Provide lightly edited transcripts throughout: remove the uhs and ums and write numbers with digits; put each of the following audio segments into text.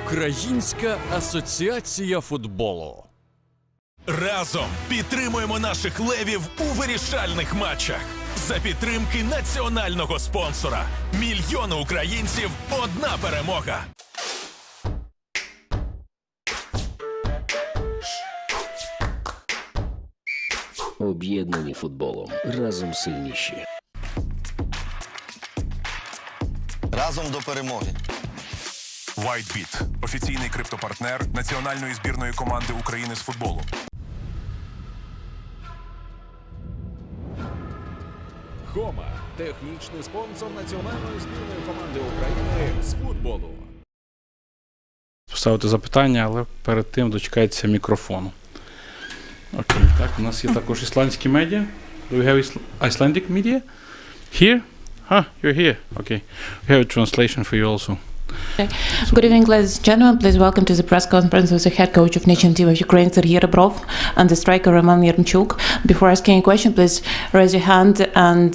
Українська асоціація футболу. Разом підтримуємо наших левів у вирішальних матчах. За підтримки національного спонсора. Мільйони українців – одна перемога. Об'єднані футболом. Разом сильніші. Разом до перемоги. WhiteBit – офіційний криптопартнер національної збірної команди України з футболу. Хома – технічний спонсор національної збірної команди України з футболу. Поставити запитання, але перед тим дочекайтеся мікрофону. Окей, так, у нас є також ісландські медіа. Do we have Icelandic media? Here? You're here. Okay. We have a translation for you also. Good evening, ladies and gentlemen. Please welcome to the press conference with the head coach of national team of Ukraine, Sергія Реброва, and the striker Roman Yaremchuk. Before asking a question, please raise your hand and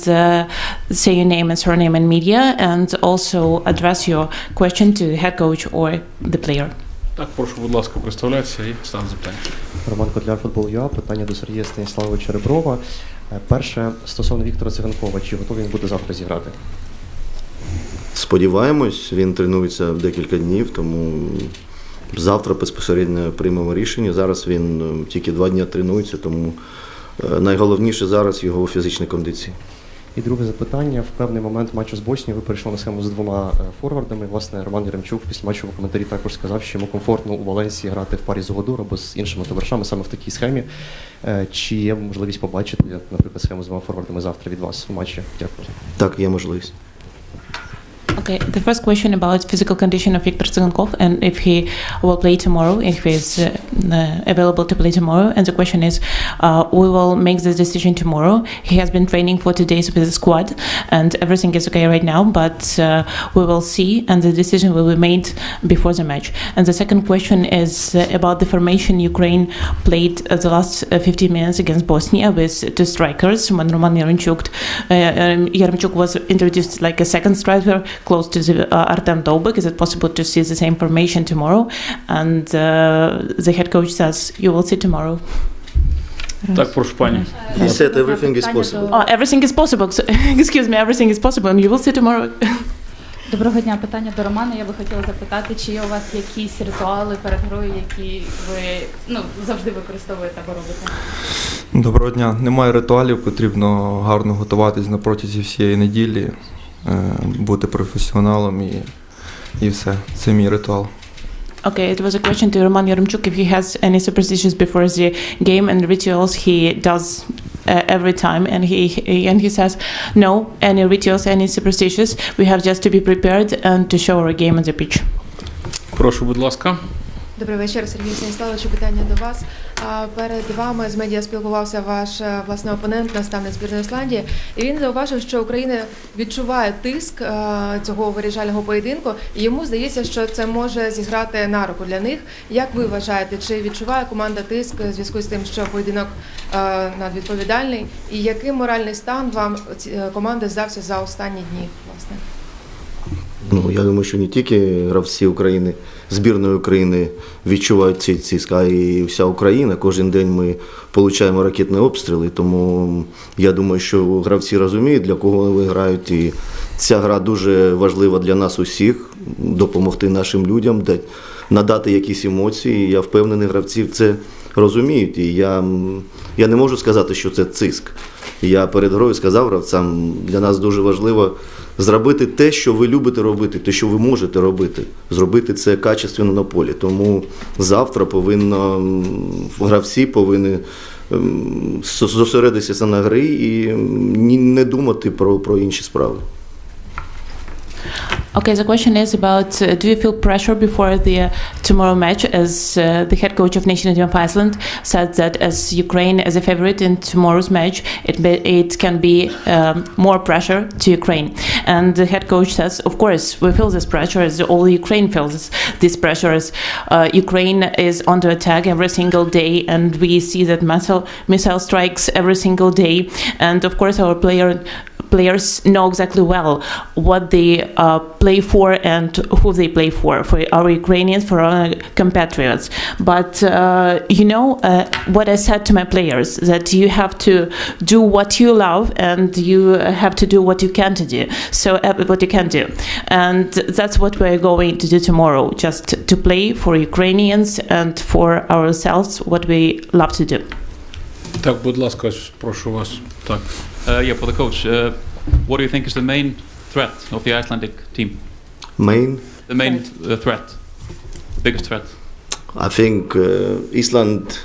say your name and surname and media, and also address your question to the head coach or the player. Так, прошу, будь ласка, представляйтеся і ставте запитання. Роман Котляр, Футбол.ua. Питання до Сергія Станіславовича Реброва. Перше, стосовно Віктора Циганкова. Чи готовий він буде завтра зіграти? Сподіваємось, він тренується декілька днів, тому завтра безпосередньо приймемо рішення. Зараз він тільки 2 дні тренується, тому найголовніше зараз його фізичні кондиції. І друге запитання. В певний момент матчу з Боснією ви перейшли на схему з 2 форвардами. Власне, Роман Яремчук після матчу в коментарі також сказав, що йому комфортно у Валенсії грати в парі з Угодур або з іншими товаришами саме в такій схемі. Чи є можливість побачити, наприклад, схему з 2 форвардами завтра від вас у матчі? Дякую. Так, є можливість. Okay, the first question about physical condition of Viktor Tsygankov and if he will play tomorrow, if he is available to play tomorrow. And the question is, we will make this decision tomorrow. He has been training for 2 days with the squad and everything is okay right now, but we will see and the decision will be made before the match. And the second question is about the formation Ukraine played the last 15 minutes against Bosnia with 2 strikers. When Roman Yaremchuk was introduced like a second striker, close to the Artem Dolbek. Is it possible to see the same formation tomorrow? And the head coach says, you will see tomorrow. Так, прошу, пані. He said everything is possible. Everything is possible. Excuse me, everything is possible and you will see tomorrow. Доброго дня. Питання до Романа. Я би хотіла запитати, чи є у вас якісь ритуали перед грою, які ви завжди використовуєте або робите? Доброго дня. Немає ритуалів, потрібно гарно готуватись на протязі всієї неділі, бути професіоналом і все. Це мій ритуал. Okay, it was a question to Roman Yaremchuk if he has any superstitions before the game and rituals he does every time, and he says no, any rituals, any superstitions. We have just to be prepared and to show our game on the pitch. Прошу, будь ласка. Добрий вечір, Сергій Станіславович. Питання до вас. Перед вами з медіа спілкувався ваш власний опонент, наставник збірної Ісландії, і він зауважив, що Україна відчуває тиск цього вирішального поєдинку, і йому здається, що це може зіграти на руку для них. Як ви вважаєте, чи відчуває команда тиск у зв'язку з тим, що поєдинок надвідповідальний, і який моральний стан вам команди здався за останні дні, власне? Я думаю, що не тільки гравці України, збірної України відчувають цей тиск, а і вся Україна. Кожен день ми отримуємо ракетні обстріли, тому я думаю, що гравці розуміють, для кого вони грають. І ця гра дуже важлива для нас усіх, допомогти нашим людям, надати якісь емоції. Я впевнений, гравці це розуміють. І я не можу сказати, що це тиск. Я перед грою сказав гравцям, для нас дуже важливо зробити те, що ви любите робити, те, що ви можете робити. Зробити це качественно на полі. Тому завтра гравці повинні зосередитися на грі і не думати про інші справи. Okay, the question is about do you feel pressure before the tomorrow match, as the head coach of national team of Iceland said that as Ukraine is a favorite in tomorrow's match, it can be more pressure to Ukraine. And the head coach says, of course, we feel this pressure, as all Ukraine feels this pressure, as Ukraine is under attack every single day, and we see that missile strikes every single day. And of course, our players know exactly well what they play for and who they play for our Ukrainians, for our compatriots. But what I said to my players, that you have to do what you love and you have to do what you can do. And that's what we're going to do tomorrow, just to play for Ukrainians and for ourselves what we love to do. Так, будь ласка, прошу вас. Так. Yeah, for the coach, what do you think is the main threat of the Icelandic team? The main threat, biggest threat. I think Iceland,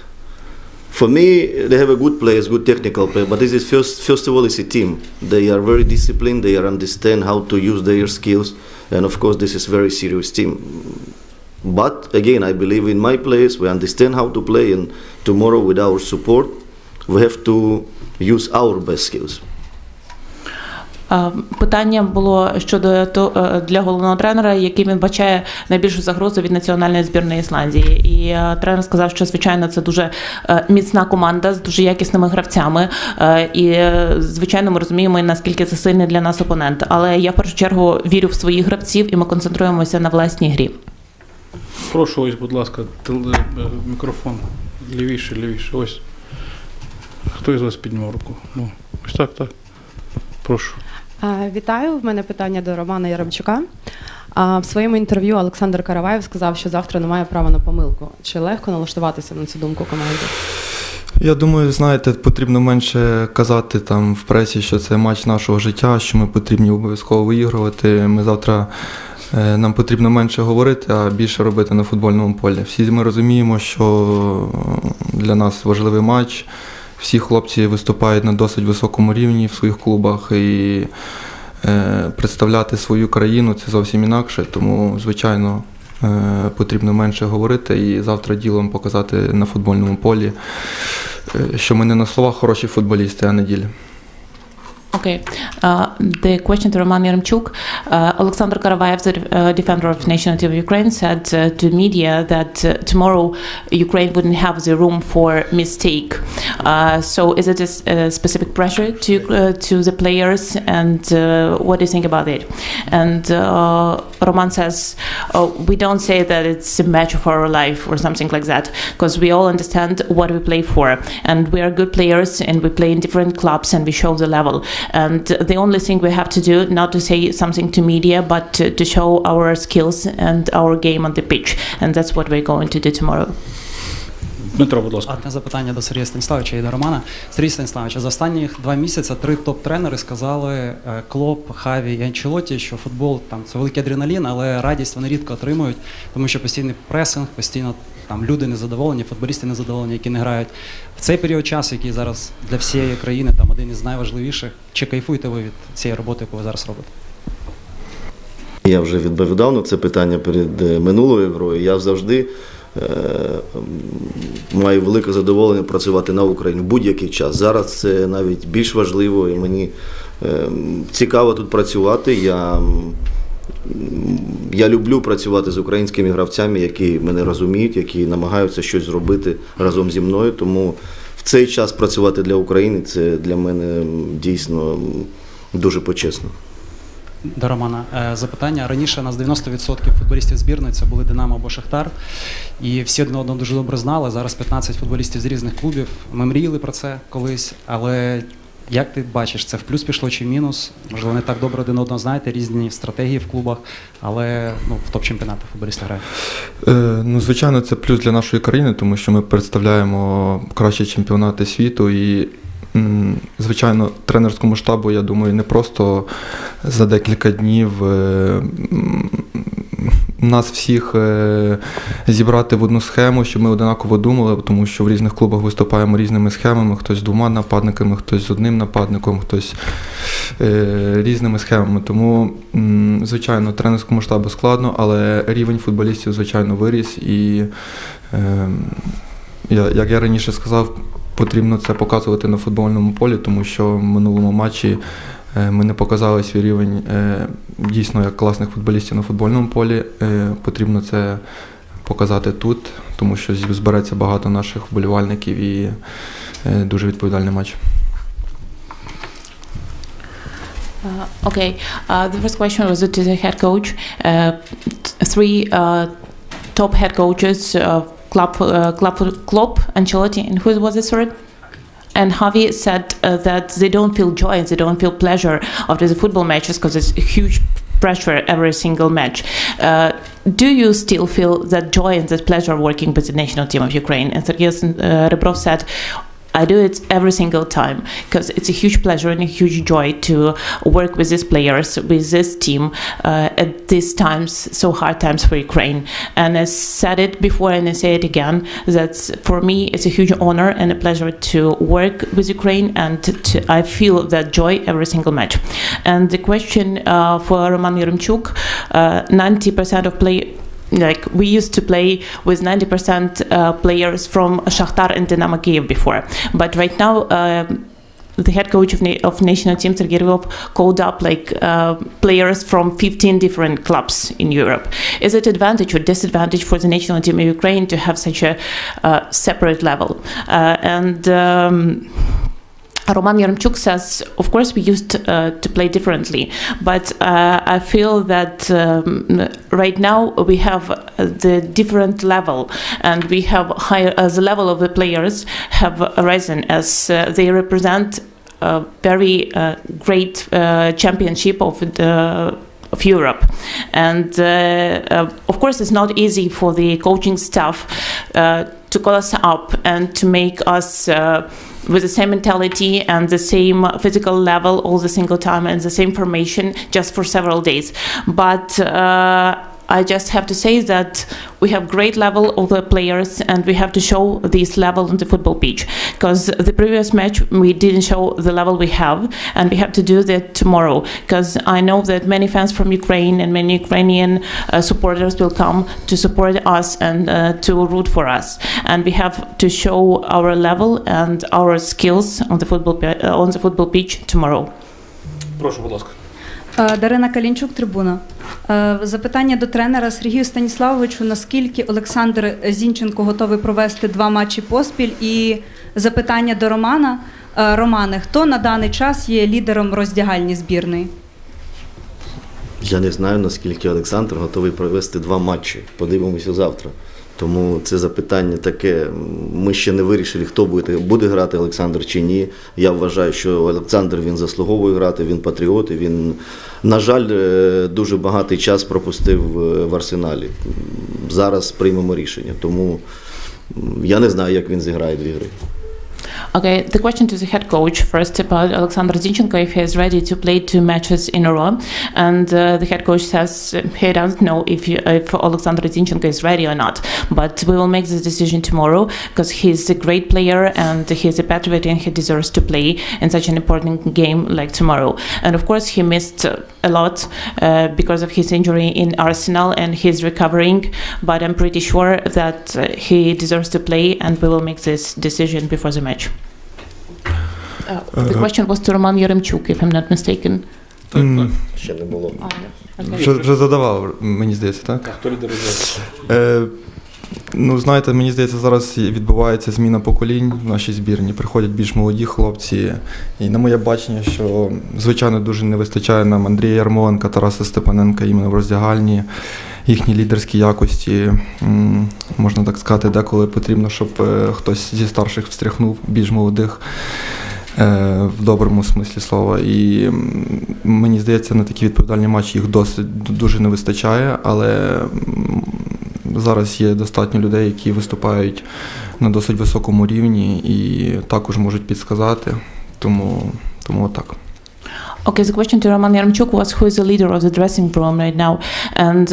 for me, they have a good players, good technical player, but this is first of all, it's a team. They are very disciplined, they understand how to use their skills, and of course this is very serious team. But again, I believe in my players, we understand how to play, and tomorrow with our support, we have to use our best skills. Питання було щодо для головного тренера, який він бачає найбільшу загрозу від національної збірної Ісландії. І тренер сказав, що, звичайно, це дуже міцна команда з дуже якісними гравцями. І, звичайно, ми розуміємо, наскільки це сильний для нас опонент. Але я, в першу чергу, вірю в своїх гравців, і ми концентруємося на власній грі. Прошу, ось, будь ласка, мікрофон. Лівіше. Ось. Хто із вас піднімав руку? Ну, ось так. Прошу. Вітаю, в мене питання до Романа Яремчука. В своєму інтерв'ю Олександр Караваєв сказав, що завтра немає права на помилку. Чи легко налаштуватися на цю думку команди? Я думаю, знаєте, потрібно менше казати там в пресі, що це матч нашого життя, що ми потрібні обов'язково виігрувати. Нам потрібно менше говорити, а більше робити на футбольному полі. Всі ми розуміємо, що для нас важливий матч. Всі хлопці виступають на досить високому рівні в своїх клубах, і представляти свою країну – це зовсім інакше, тому, звичайно, потрібно менше говорити і завтра ділом показати на футбольному полі, що ми не на словах хороші футболісти, а на ділі. Okay. The question to Roman Yaremchuk. Alexander Karavayev, the defender of national team of Ukraine, said to media that tomorrow Ukraine wouldn't have the room for mistake. So is it a specific pressure to the players, and what do you think about it? And Roman says, we don't say that it's a match of our life or something like that, because we all understand what we play for, and we are good players, and we play in different clubs, and we show the level. And the only thing we have to do, not to say something to media, but to show our skills and our game on the pitch. And that's what we're going to do tomorrow. Дмитро, будь ласка. Одне запитання до Сергія Станіславовича і до Романа. Сергій Станіславович, за останні 2 місяці 3 топ-тренери сказали, Клоп, Хаві і Анчелотті, що футбол там це великий адреналін, але радість вони рідко отримують, тому що постійний пресинг, постійно там люди незадоволені, футболісти незадоволені, які не грають. В цей період часу, який зараз для всієї країни там один із найважливіших, чи кайфуєте ви від цієї роботи, яку ви зараз робите? Я вже відповідав на це питання перед минулою грою. Я завжди маю велике задоволення працювати на Україні в будь-який час. Зараз це навіть більш важливо, і мені цікаво тут працювати. Я люблю працювати з українськими гравцями, які мене розуміють, які намагаються щось зробити разом зі мною. Тому в цей час працювати для України – це для мене дійсно дуже почесно. До Романа запитання. Раніше у нас 90% футболістів збірної це були Динамо або Шахтар. І всі один одного дуже добре знали. Зараз 15 футболістів з різних клубів. Ми мріяли про це колись, але як ти бачиш, це в плюс пішло чи в мінус? Можливо, не так добре один одного знаєте, різні стратегії в клубах, але в топ-чемпіонатах футболісти грають. Звичайно, це плюс для нашої країни, тому що ми представляємо кращі чемпіонати світу і, звичайно, тренерському штабу, я думаю, не просто за декілька днів нас всіх зібрати в одну схему, щоб ми однаково думали, тому що в різних клубах виступаємо різними схемами, хтось з 2 нападниками, хтось з 1 нападником, хтось різними схемами. Тому, звичайно, тренерському штабу складно, але рівень футболістів, звичайно, виріс. І, як я раніше сказав, потрібно це показувати на футбольному полі, тому що в минулому матчі ми не показали свій рівень дійсно як класних футболістів на футбольному полі. Потрібно це показати тут, тому що збереться багато наших вболівальників і дуже відповідальний матч. Okay, the first question was to the head coach. 3 top head coaches, Klopp, Ancelotti, and who was the third? And Javi said that they don't feel joy, they don't feel pleasure after the football matches because it's huge pressure every single match. Do you still feel that joy and that pleasure working with the national team of Ukraine? And Sергія Rebbrov said, I do it every single time because it's a huge pleasure and a huge joy to work with these players, with this team at these times, so hard times for Ukraine. And I said it before and I say it again, that for me it's a huge honor and a pleasure to work with Ukraine, and I feel that joy every single match. And the question for Roman Yaremchuk, 90% of we used to play with 90% players from Shakhtar and Dynamo Kyiv before, but right now the head coach of national team Sergei Revov called up players from 15 different clubs in Europe. Is it advantage or disadvantage for the national team of Ukraine to have such a separate level? Roman Yaremchuk says, of course, we used to play differently, but I feel that right now we have the different level, and we have higher, the level of the players have risen as they represent a very great championship of Europe. And of course, it's not easy for the coaching staff to call us up and to make us with the same mentality and the same physical level all the single time and the same formation just for several days. But I just have to say that we have great level of the players and we have to show this level on the football pitch, because the previous match we didn't show the level we have, and we have to do that tomorrow, because I know that many fans from Ukraine and many Ukrainian supporters will come to support us and to root for us, and we have to show our level and our skills on the football pitch tomorrow. Прошу, будь ласка. Дарина Калінчук, Трибуна. Запитання до тренера Сергію Станіславовичу. Наскільки Олександр Зінченко готовий провести 2 матчі поспіль? І запитання до Романа. Романе, хто на даний час є лідером роздягальні збірної? Я не знаю, наскільки Олександр готовий провести 2 матчі. Подивимося завтра. Тому це запитання таке, ми ще не вирішили, хто буде грати, Олександр чи ні. Я вважаю, що Олександр, він заслуговує грати, він патріот, він, на жаль, дуже багатий час пропустив в Арсеналі. Зараз приймемо рішення, тому я не знаю, як він зіграє 2 гри. Okay, the question to the head coach first about Alexander Zinchenko, if he is ready to play 2 matches in a row, and the head coach says he doesn't know if Alexander Zinchenko is ready or not, but we will make the decision tomorrow, because he's a great player and he's a patriot and he deserves to play in such an important game like tomorrow. And of course he missed a lot because of his injury in Arsenal, and he's recovering, but I'm pretty sure that he deserves to play, and we will make this decision before the match. The question was to Roman Yaremchuk, if I'm not mistaken. Ще не було. Вже задавав, мені здається, так? Так, хто лідер роздягальні? Ну, знаєте, мені здається, зараз відбувається зміна поколінь в нашій збірні. Приходять більш молоді хлопці. І на моє бачення, що, звичайно, дуже не вистачає нам Андрія Ярмоленка, Тараса Степаненка іменно в роздягальні. Їхні лідерські якості, можна так сказати, деколи потрібно, щоб хтось зі старших встряхнув більш молодих в доброму смислі слова. І мені здається, на такі відповідальні матчі їх дуже не вистачає, але зараз є достатньо людей, які виступають на досить високому рівні і також можуть підсказати, тому отак. Okay, the question to Roman Yaremchuk was who is the leader of the dressing room right now, and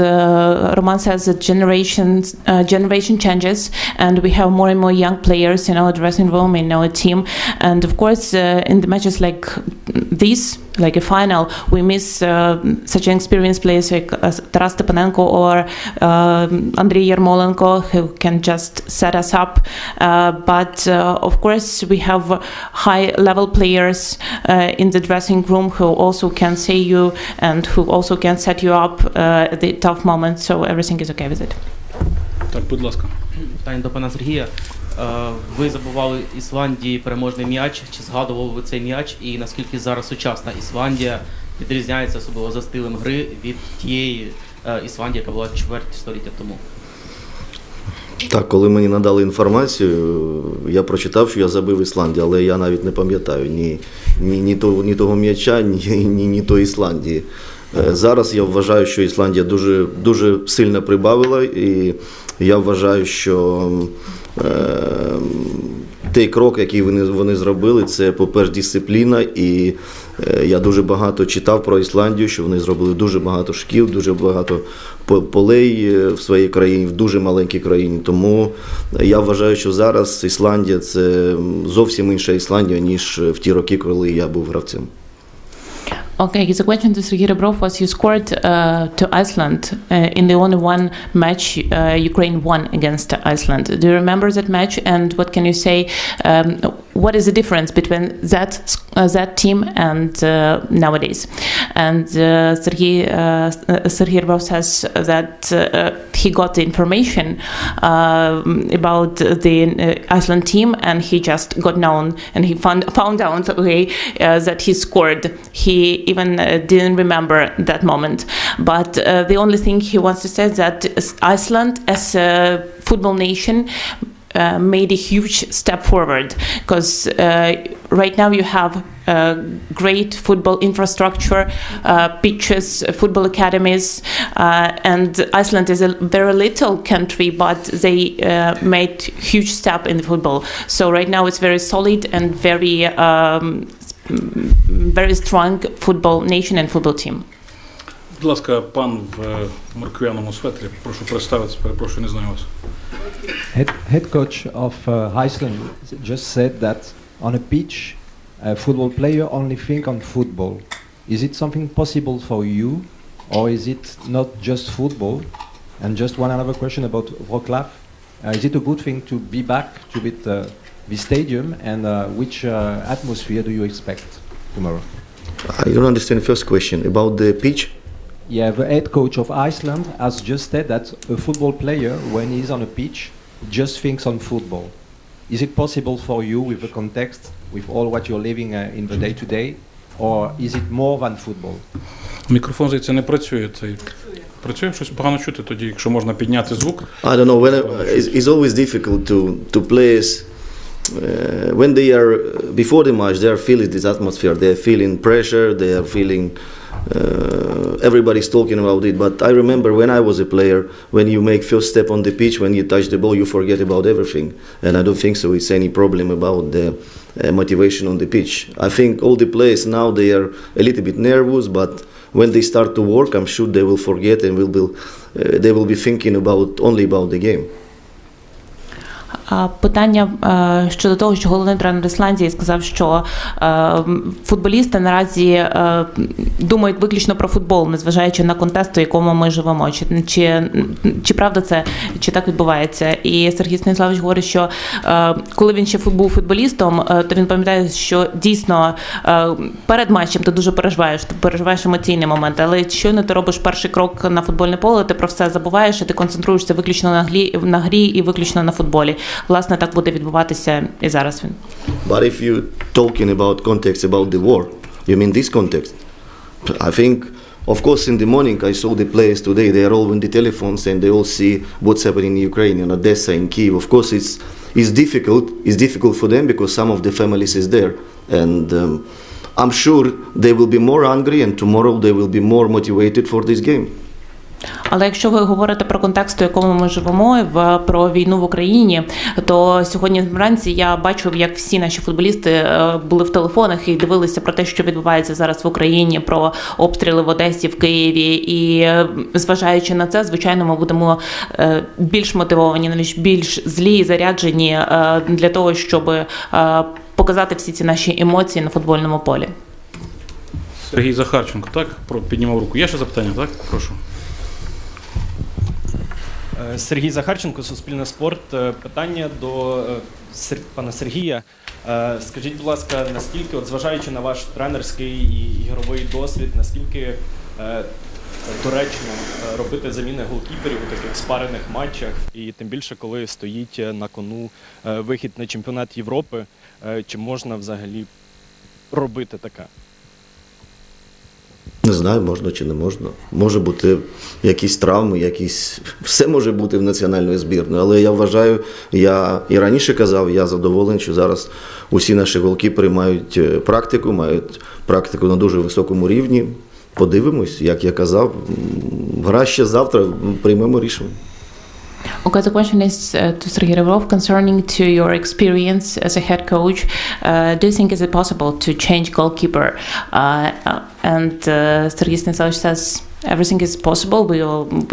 Roman says that generation changes, and we have more and more young players in our dressing room, in our team, and of course in the matches like this, like a final, we miss such an experienced players like Taras Stepanenko or Andrei Yarmolenko, who can just set us up, but of course we have high level players in the dressing room who also can say you and who also can set you up at the tough moments, so everything is okay with it. Так, будь ласка. Питання до пана Сергія. Ви забували Ісландії переможний м'яч, чи згадували ви цей м'яч, і наскільки зараз сучасна Ісландія відрізняється особливо за стилем гри від тієї Ісландії, яка була чверть століття тому? Так, коли мені надали інформацію, я прочитав, що я забив Ісландію, але я навіть не пам'ятаю ні того м'яча, ні тої Ісландії. Зараз я вважаю, що Ісландія дуже сильно прибавила, і я вважаю, що той крок, який вони зробили, це, по-перше, дисципліна, і я дуже багато читав про Ісландію, що вони зробили дуже багато шкіл, дуже багато полей в своїй країні, в дуже маленькій країні. Тому я вважаю, що зараз Ісландія – це зовсім інша Ісландія, ніж в ті роки, коли я був гравцем. Okay, the question to Sergei Rebrov was you scored to Iceland in the only one match Ukraine won against Iceland. Do you remember that match, and what can you say? What is the difference between that team and nowadays? And Sergei Rebrov says that he got the information about the Iceland team, and he just got known, and he found out that he scored. He even didn't remember that moment. But the only thing he wants to say is that Iceland, as a football nation, made a huge step forward, because right now you have great football infrastructure, pitches, football academies, and Iceland is a very little country, but they made huge step in the football. So right now it's very solid and very strong football nation and football team. Будь ласка, пан в морквяному светрі, прошу представитися, перепрошую, не знаю вас. Head coach of Iceland just said that on a pitch, a football player only think on football. Is it something possible for you, or is it not just football? And just one other question about Wrocław. Is it a good thing to be back to the stadium, and which atmosphere do you expect tomorrow? I don't understand the first question about the pitch. Yeah, the head coach of Iceland has just said that a football player, when he's on a pitch, just thinks on football. Is it possible for you, with the context, with all what you're living in the day-to-day, or is it more than football? Мікрофон, здається, не працює. Працює? Щось погано чути тоді, якщо можна підняти звук. I don't know, it's always difficult to players. When they are before the match, they are feeling this atmosphere. They are feeling pressure. They are feeling everybody's talking about it. But I remember when I was a player, when you make first step on the pitch, when you touch the ball, you forget about everything. And I don't think so it's any problem about the motivation on the pitch. I think all the players now, they are a little bit nervous, but when they start to work, I'm sure they will forget and they will be thinking only about the game. Питання щодо того, що головний тренер Ісландії сказав, що футболісти наразі думають виключно про футбол, незважаючи на контекст, у якому ми живемо. Чи правда це, чи так відбувається? І Сергій Станіславович говорить, що коли він ще був футболістом, то він пам'ятає, що дійсно перед матчем ти дуже переживаєш емоційний момент, але щойно ти робиш перший крок на футбольне поле, ти про все забуваєш, і ти концентруєшся виключно на грі і виключно на футболі. Власне, так буде відбуватися і зараз він. But if you talking about context about the war, you mean this context? I think, of course, in the morning I saw the players today. They are all on the telephones and they all see what's happening in Ukraine, in Odessa, in Kyiv. Of course, it's difficult. It's difficult for them because some of the families is there, and I'm sure they will be more hungry, and tomorrow they will be more motivated for this game. Але якщо ви говорите про контекст, у якому ми живемо, про війну в Україні, то сьогодні вранці я бачив, як всі наші футболісти були в телефонах і дивилися про те, що відбувається зараз в Україні, про обстріли в Одесі, в Києві. І зважаючи на це, звичайно, ми будемо більш мотивовані, навіть більш злі і заряджені для того, щоб показати всі ці наші емоції на футбольному полі. Сергій Захарченко, так? Піднімав руку. Є ще запитання, так? Прошу. Сергій Захарченко, Суспільне спорт. Питання до пана Сергія. Скажіть, будь ласка, наскільки, от зважаючи на ваш тренерський і ігровий досвід, наскільки доречно робити заміни голкіперів у таких спарених матчах, і тим більше, коли стоїть на кону вихід на чемпіонат Європи, чи можна взагалі робити таке? Не знаю, можна чи не можна. Може бути якісь травми, все може бути в національної збірної. Але я вважаю, я і раніше казав, я задоволений, що зараз усі наші голкіпери мають практику на дуже високому рівні. Подивимось, як я казав, гра ще завтра, приймемо рішення. Okay, the question is to Sergei Rebbrov concerning to your experience as a head coach. Do you think is it possible to change goalkeeper? And Sergei Stanislavovich says everything is possible.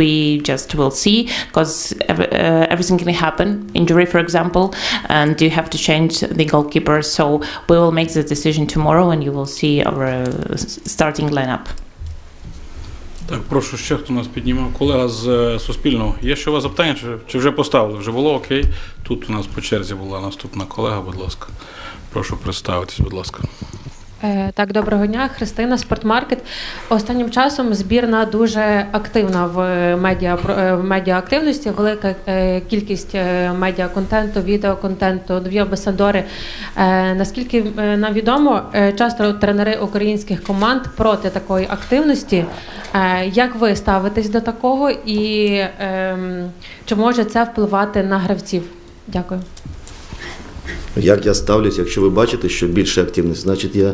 We just will see because everything can happen. Injury, for example, and you have to change the goalkeeper. So we will make the decision tomorrow, and you will see our starting lineup. Так, прошу, ще хто нас піднімав. Колега з Суспільного. Є ще у вас запитання, чи вже поставили? Вже було? Окей. Тут у нас по черзі була наступна колега, будь ласка. Прошу представитись, будь ласка. Так, доброго дня. Христина, Спортмаркет. Останнім часом збірна дуже активна в медіа-активності, велика кількість медіа-контенту, відеоконтенту, нові амбасадори. Наскільки нам відомо, часто тренери українських команд проти такої активності. Як ви ставитесь до такого і чи може це впливати на гравців? Дякую. Як я ставлюсь, якщо ви бачите, що більше активність, значить я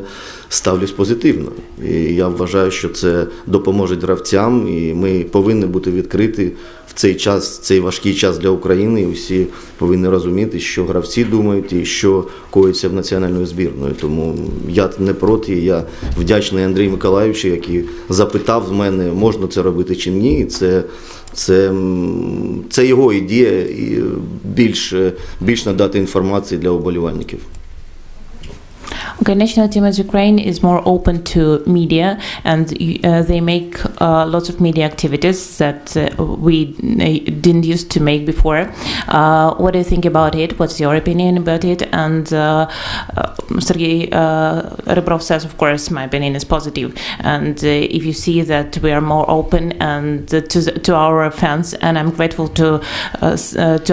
ставлюсь позитивно. І я вважаю, що це допоможе гравцям, і ми повинні бути відкриті в цей час, цей важкий час для України, і всі повинні розуміти, що гравці думають і що коїться в національної збірної. Тому я не проти, я вдячний Андрію Миколаївичу, який запитав з мене, можна це робити чи ні. Це його ідея і більш надати інформації для вболівальників. Okay, national team as Ukraine is more open to media, and they make lots of media activities that we didn't used to make before. What do you think about it? What's your opinion about it? And Sergei Rebrov says, of course, my opinion is positive. And if you see that we are more open and to our fans, and I'm grateful to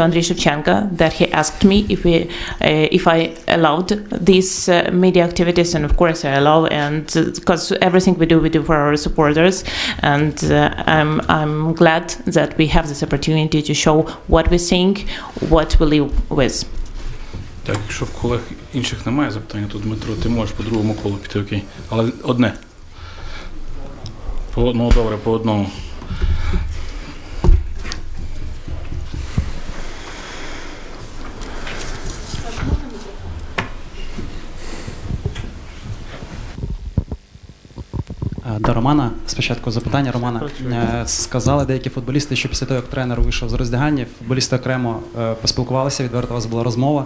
Andrei Shevchenko that he asked me if I allowed these media activities, and of course I allow, and because everything we do for our supporters, and I'm glad that we have this opportunity to show what we think, what we live with. Так, якщо в колег інших немає запитання, то Дмитро, ти можеш по другому колу піти, окей. Але одне. Ну, добре, по одному. До Романа, спочатку запитання Романа. Сказали деякі футболісти, що після того, як тренер вийшов з роздягальні, футболісти окремо поспілкувалися, відверто у вас була розмова.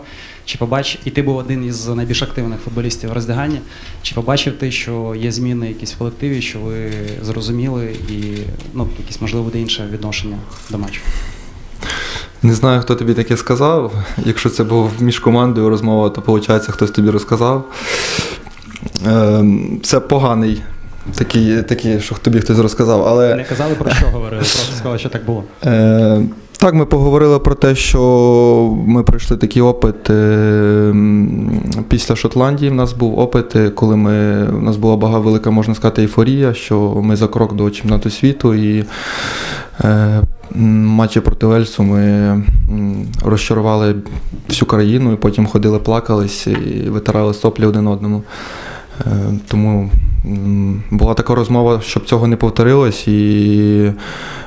І ти був один із найбільш активних футболістів в роздягальні. Чи побачив ти, що є зміни якісь в колективі, що ви зрозуміли і якісь, можливо, буде інше відношення до матчу? Не знаю, хто тобі таке сказав. Якщо це був між командою розмова, то, виходить, хтось тобі розказав. Це поганий. Такі, що тобі хтось розказав, але... Не казали, про що говорили, просто сказали, що так було. Так, ми поговорили про те, що ми пройшли такий опит після Шотландії. В нас був опит, коли у нас була велика, можна сказати, ейфорія, що ми за крок до чемпіонату світу, і матчі проти Вельсу ми розчарували всю країну, і потім ходили, плакались і витирали соплі один одному. Тому Була така розмова, щоб цього не повторилось, і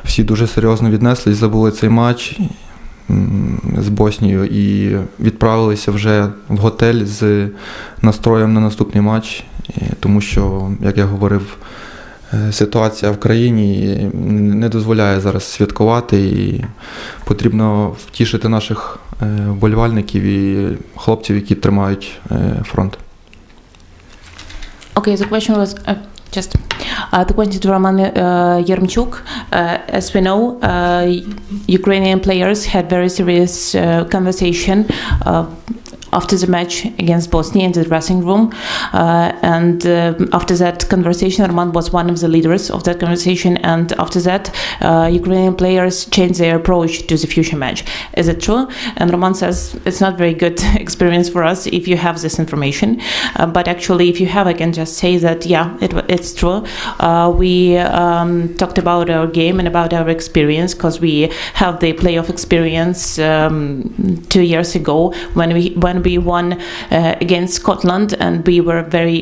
всі дуже серйозно віднеслись, забули цей матч з Боснією і відправилися вже в готель з настроєм на наступний матч, тому що, як я говорив, ситуація в країні не дозволяє зараз святкувати, і потрібно втішити наших вболівальників і хлопців, які тримають фронт. Okay, the question was the question to Roman Yermchuk. As we know, Ukrainian players had very serious conversation after the match against Bosnia in the dressing room, and after that conversation, Roman was one of the leaders of that conversation, and after that, Ukrainian players changed their approach to the future match. Is it true? And Roman says it's not very good experience for us if you have this information, but actually, if you have, I can just say that yeah, it's true. We talked about our game and about our experience because we have the playoff experience 2 years ago when we won against Scotland, and we were very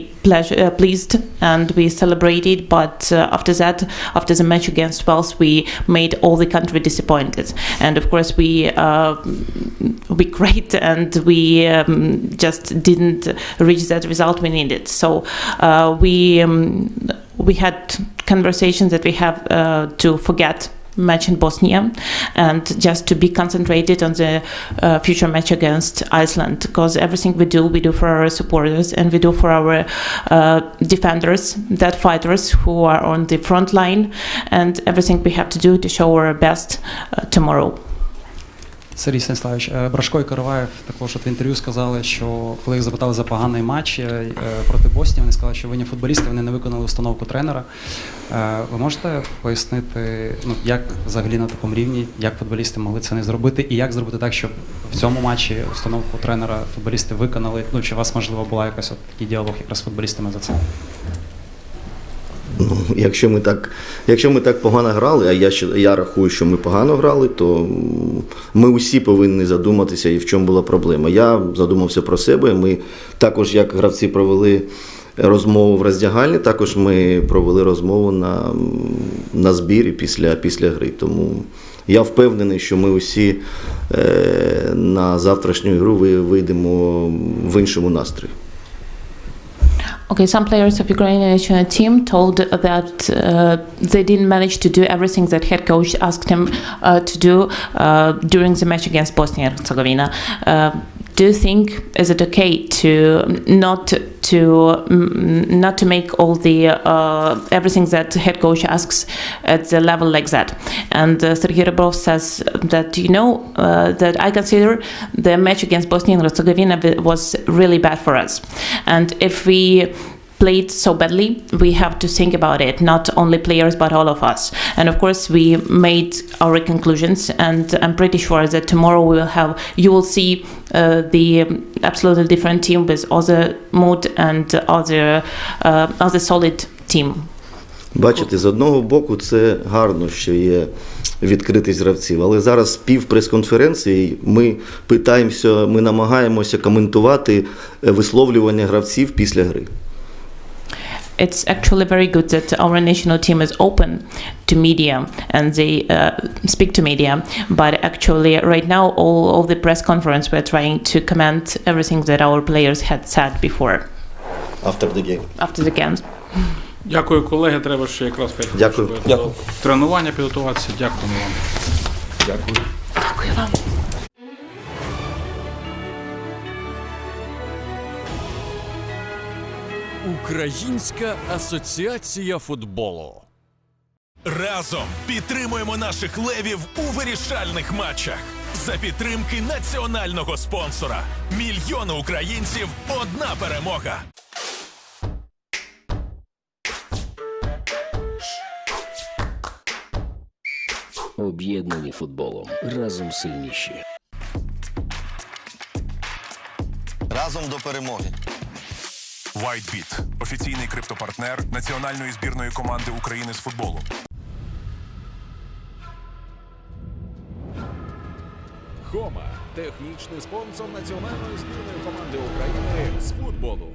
pleased and we celebrated, but after that, after the match against Wales, we made all the country disappointed, and of course we cried and we just didn't reach that result we needed. So we had conversations that we have to forget match in Bosnia and just to be concentrated on the future match against Iceland, because everything we do for our supporters and we do for our defenders, that fighters who are on the front line, and everything we have to do to show our best tomorrow. Сергій Станіславович, Брашко і Караваєв також в інтерв'ю сказали, що коли їх запитали за поганий матч проти Боснії, вони сказали, що винні футболісти, вони не виконали установку тренера. Ви можете пояснити, як взагалі на такому рівні, як футболісти могли це не зробити, і як зробити так, щоб в цьому матчі установку тренера футболісти виконали, чи у вас, можливо, була якась такий діалог якраз з футболістами за це? Ну, якщо ми так погано грали, а я рахую, що ми погано грали, то ми усі повинні задуматися, і в чому була проблема. Я задумався про себе, ми також, як гравці, провели розмову в роздягальні, також ми провели розмову на збірі після гри. Тому я впевнений, що ми усі на завтрашню гру вийдемо в іншому настрої. Okay, some players of Ukrainian national team told that they didn't manage to do everything that head coach asked him to do during the match against Bosnia and Herzegovina. Do you think is it okay to not to make all the everything that head coach asks at the level like that? And Sergei Rebbrov says that that I consider the match against Bosnia and Herzegovina was really bad for us, and if we played so badly, we have to think about it, not only players but all of us. And of course we made our conclusions, and I'm pretty sure that tomorrow you will see the absolutely different team with other mood and other solid team. Бачите, з одного боку це гарно, що є відкритість гравців, але зараз пів прес-конференції ми намагаємося коментувати висловлювання гравців після гри. It's actually very good that our national team is open to media and they speak to media, but actually right now all the press conference we're trying to comment everything that our players had said before. After the game. Дякую, колеги. Треба ще якраз 5 Дякую. Тренування підготуватися. Дякуємо вам. Дякую вам. Українська асоціація футболу. Разом підтримуємо наших левів у вирішальних матчах. За підтримки національного спонсора. Мільйони українців – одна перемога. Об'єднані футболом. Разом сильніші. Разом до перемоги. WhiteBit – офіційний криптопартнер національної збірної команди України з футболу. Хома – технічний спонсор національної збірної команди України з футболу.